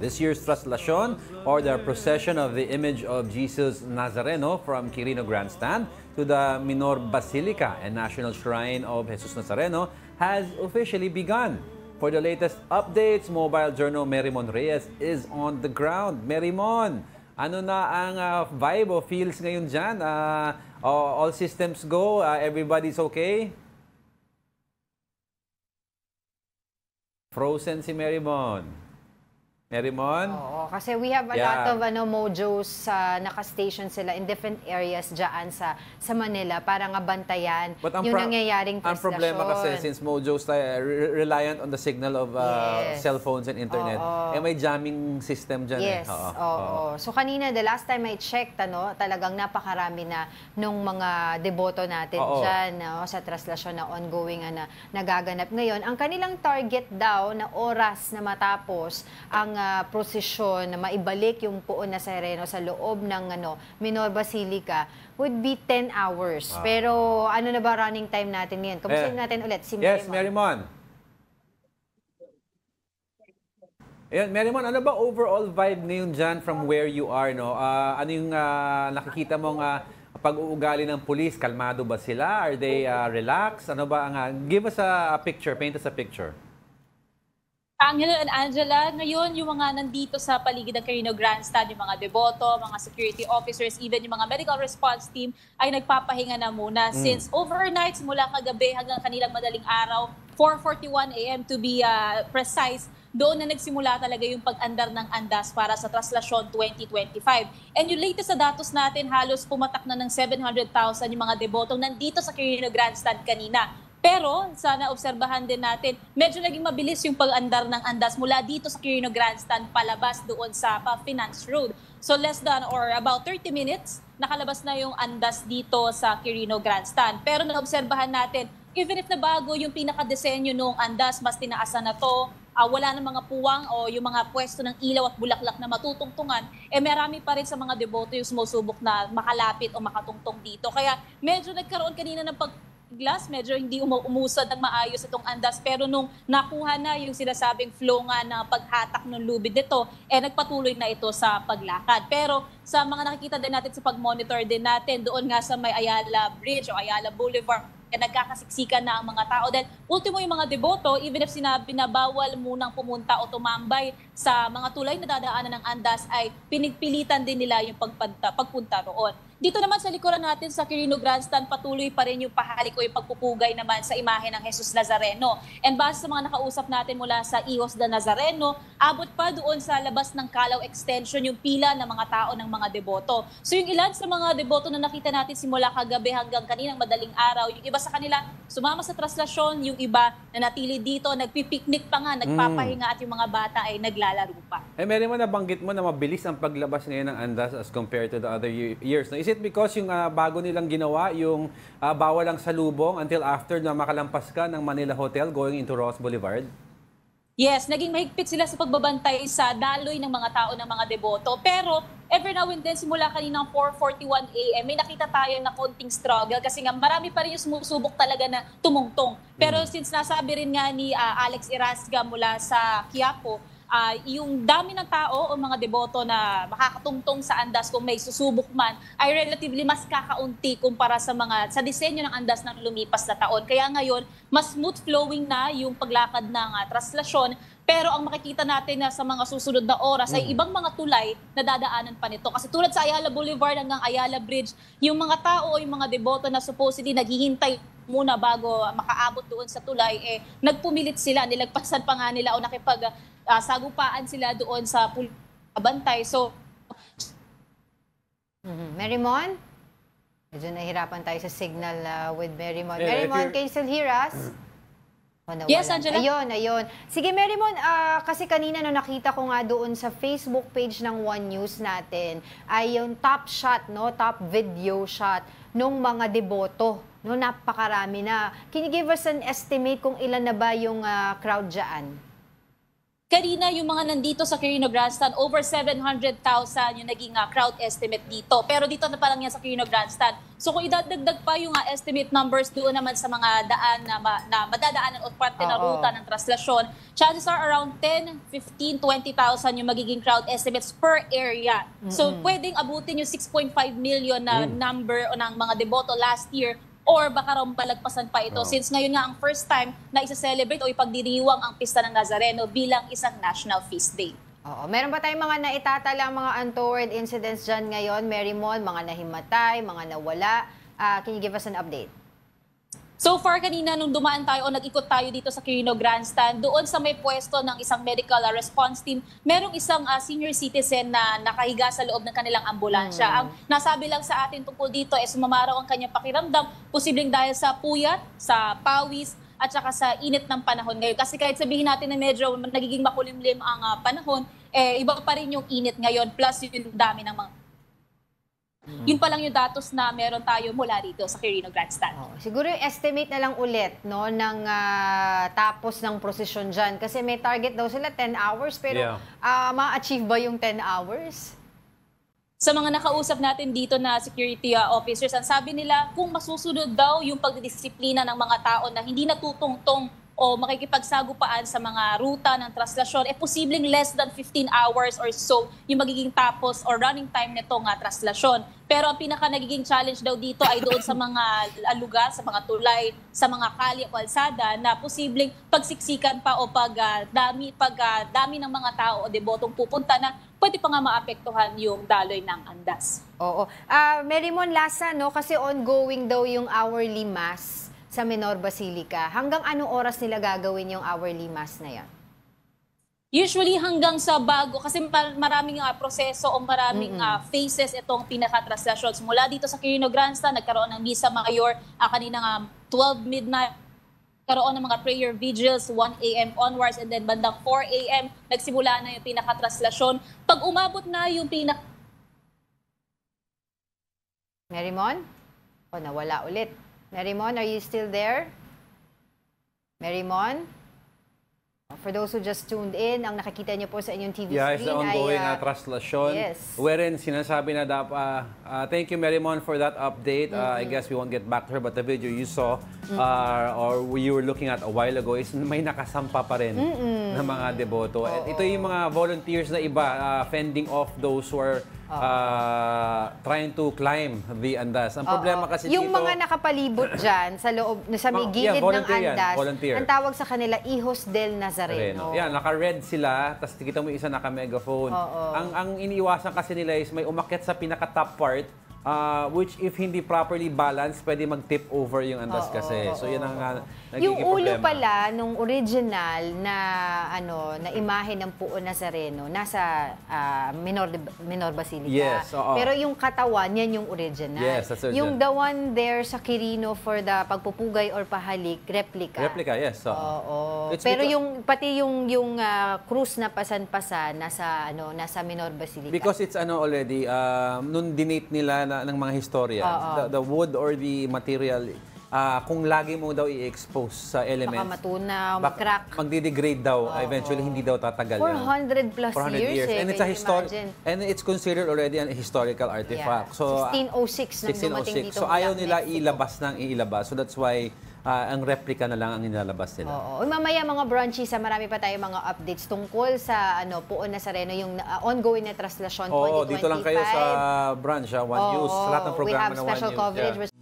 This year's traslasyon or the procession of the image of Jesus Nazareno from Quirino Grandstand to the Minor Basilica and National Shrine of Jesus Nazareno has officially begun. For the latest updates, Mobile Journal Merimon Reyes is on the ground. Merimon, ano na ang vibe o feels ngayon dyan? All systems go? Everybody's okay? Frozen si Merimon. Merimon? Oo, kasi we have a lot of mojos naka-station sila in different areas dyan sa Manila para nga bantayan yung nangyayaring traslasyon. Ang problema kasi since mojos tayo reliant on the signal of cell phones and internet, may jamming system dyan. Yes, oo. So kanina, the last time I checked, talagang napakarami na nung mga deboto natin dyan sa traslasyon na ongoing na nagaganap ngayon. Ang kanilang target daw na oras na matapos ang prosesyon na maibalik yung puon na Nazareno sa loob ng Minor Basilica would be 10 hours. Pero ano na ba running time natin ngayon? Kamusta natin ulit si Merimon? Yes, Merimon. Ayan, Merimon, ano ba overall vibe ngayon dyan from where you are? Ano yung nakikita mong pag-uugali ng police? Kalmado ba sila? Are they relaxed? Ano ba give us a picture, paint us a picture. Angelo and Angela, ngayon yung mga nandito sa paligid ng Quirino Grandstand, yung mga deboto, mga security officers, even yung mga medical response team ay nagpapahinga na muna since overnight, mula kagabi hanggang kanilang madaling araw, 4:41 AM to be precise, doon na nagsimula talaga yung pag-andar ng andas para sa Traslasyon 2025. And yung latest sa datos natin, halos pumatak na ng 700,000 yung mga debotong nandito sa Quirino Grandstand kanina. Pero, sana obserbahan din natin, medyo naging mabilis yung pag-andar ng andas mula dito sa Quirino Grandstand palabas doon sa Finance Road. So less than or about 30 minutes, nakalabas na yung andas dito sa Quirino Grandstand. Pero naobserbahan natin, even if nabago yung pinaka-desenyo nung andas, mas tinaasan na to, wala ng mga puwang o yung mga pwesto ng ilaw at bulaklak na matutungtungan, marami pa rin sa mga deboto yung sumusubok na makalapit o makatungtong dito. Kaya medyo nagkaroon kanina ng glass, medyo hindi umusad ng maayos itong andas. Pero nung nakuha na yung sinasabing flow nga na paghatak ng lubid nito, nagpatuloy na ito sa paglakad. Pero sa mga nakikita din natin sa pag-monitor din natin, doon nga sa may Ayala Bridge o Ayala Boulevard, nagkakasiksikan na ang mga tao. Dahil ultimo yung mga deboto, even if sinabi na bawal munang pumunta o tumambay sa mga tulay na dadaanan ng andas, ay pinigpilitan din nila yung pagpunta roon. Dito naman sa likuran natin sa Quirino Grandstand, patuloy pa rin yung pahalik o yung pagpupugay naman sa imahe ng Jesus Nazareno. And base sa mga nakausap natin mula sa Hijos de Nazareno, abot pa doon sa labas ng Calao Extension yung pila ng mga tao ng mga deboto. So yung ilan sa mga deboto na nakita natin simula kagabi hanggang kaninang madaling araw, yung iba sa kanila sumama sa traslasyon, yung iba na natili dito, nagpipiknik pa nga, nagpapahinga at yung mga bata ay naglalaro pa. Meron mo nabanggit mo na mabilis ang paglabas ngayon ng andas as compared to the other years. Is it because yung bago nilang ginawa, yung bawal ang salubong until after na makalampas ka ng Manila Hotel going into Ross Boulevard? Yes, naging mahigpit sila sa pagbabantay sa daloy ng mga tao ng mga deboto. Pero every now and then, simula kaninang 4:41 AM, may nakita tayo na konting struggle kasi nga marami pa rin yung sumusubok talaga na tumungtong. Pero since nasabi rin nga ni Alex Irasga mula sa Quiapo, yung dami ng tao o mga deboto na makakatungtong sa andas kung may susubok man ay relatively mas kakaunti kumpara sa disenyo ng andas ng lumipas na taon. Kaya ngayon, mas smooth flowing na yung paglakad ng traslasyon. Pero ang makikita natin na sa mga susunod na oras ay ibang mga tulay na dadaanan pa nito. Kasi tulad sa Ayala Boulevard hanggang Ayala Bridge, yung mga tao o yung mga deboto na supposedly naghihintay muna bago makaabot doon sa tulay, nagpumilit sila, nilagpasan pa nga nila o sagupaan sila doon sa bantay. So, Merimon? Medyo nahirapan tayo sa signal with Merimon. Merimon, can you still hear us? Yes, Angela. Ayun. Sige, Merimon, kasi kanina nakita ko nga doon sa Facebook page ng One News natin ay yung top shot, top video shot nung mga deboto. Napakarami na. Can you give us an estimate kung ilan na ba yung crowd dyan? Kanina, yung mga nandito sa Quirino Grandstand, over 700,000 yung naging crowd estimate dito. Pero dito na pa lang yan sa Quirino Grandstand. So kung idadagdag pa yung estimate numbers doon naman sa mga daan na madadaanan o parte na ruta ng traslasyon, chances are around 10, 15, 20,000 yung magiging crowd estimates per area. So pwedeng abutin yung 6.5 million na number o ng mga deboto last year, or baka raw palagpasan pa ito since ngayon nga ang first time na isa-celebrate o ipagdiriwang ang Pista ng Nazareno bilang isang national feast day. Oo. Meron ba tayong mga naitatala, mga untoward incidents dyan ngayon, Mary Mon? Mga nahimatay, mga nawala? Can you give us an update? So far kanina nung dumaan tayo o nag-ikot tayo dito sa Quirino Grandstand, doon sa may pwesto ng isang medical response team, merong isang senior citizen na nakahiga sa loob ng kanilang ambulansya. Ang nasabi lang sa atin tungkol dito ay sumamaraw ang kanyang pakiramdam, posibleng dahil sa puyat, sa pawis, at saka sa init ng panahon ngayon. Kasi kahit sabihin natin na medyo nagiging makulimlim ang panahon, iba pa rin yung init ngayon plus yung dami ng mga yun pa lang yung datos na meron tayo mula rito sa Quirino Grandstand. Siguro yung estimate na lang ulit no, ng tapos ng prosesyon dyan. Kasi may target daw sila 10 hours, pero ma-achieve ba yung 10 hours? Sa mga nakausap natin dito na security officers, ang sabi nila kung masusunod daw yung pagdidisiplina ng mga tao na hindi natutungtong o makikipagsagupaan sa mga ruta ng traslasyon, posibleng less than 15 hours or so yung magiging tapos or running time nitong traslasyon. Pero ang pinaka nagiging challenge daw dito ay doon sa mga lugar, sa mga tulay, sa mga kalye o kalsada na posibleng pagsiksikan pa o pagdami ng mga tao o debotong pupunta na pwede pa nga maapektuhan yung daloy ng andas. Oo. Mary Mon, lasa, no? Kasi ongoing daw yung hourly mass sa Menor Basilica. Hanggang anong oras nila gagawin yung hourly mass na yan? Usually hanggang sa bago, kasi maraming proseso o maraming phases itong pinaka-traslasyon. Mula dito sa Quirino Grandstand, nagkaroon ng Misa Mayor kaninang 12 midnight. Karoon ng mga prayer vigils, 1 a.m. onwards, and then bandang 4 a.m. nagsimula na yung pinaka-traslasyon. Pag umabot na yung Mary Mon? Nawala ulit. Mary Mon, are you still there? Mary Mon? For those who just tuned in, ang nakikita niyo po sa inyong TV screen it's the ongoing traslasyon. Yes. Wherein sinasabi na thank you, Mary Mon, for that update. I guess we won't get back to her, but the video you saw or you were looking at a while ago is may nakasampa pa rin ng mga deboto. At ito yung mga volunteers na iba fending off those who are trying to climb the andas. Ang problema kasi yung dito, mga nakapalibot dyan sa loob, sa may gilid ng andas, ang tawag sa kanila, Hijos del Nazareno. Yan, naka-red sila, tapos kita mo isa naka-megaphone. Ang iniiwasan kasi nila is may umakyat sa pinaka-top part, which if hindi properly balanced, pwede mag-tip over yung andas kasi. So yan ang nagiging yung ulo problema. pala nung original na na imahe ng Puo Nazareno nasa Menor Basilica. Yes, Pero yung katawan, yan yung original. Yes, that's yung the one there sa Quirino for the pagpupugay or pahalik, replica. Replica, yes. Pero yung pati yung krus na pasan-pasan nasa Menor Basilica. Because it's already nung dinate nila ng mga historians, the wood or the material, kung lagi mo daw i-expose sa elements, baka matunaw, mag-crack. Magdi-degrade daw, eventually hindi daw tatagal 400 plus 400 years. And it's a and it's considered already an historical artifact. So 1606 nang dumating dito. So ayaw nila ilabas. So that's why ang replica na lang ang nilalabas nila. Mamaya mga brunchies, marami pa tayong mga updates tungkol sa Puo Nazareno, yung ongoing na traslasyon 2025. Dito lang kayo sa brunch, One News. Sa lahat ng programa we have na One special News. coverage.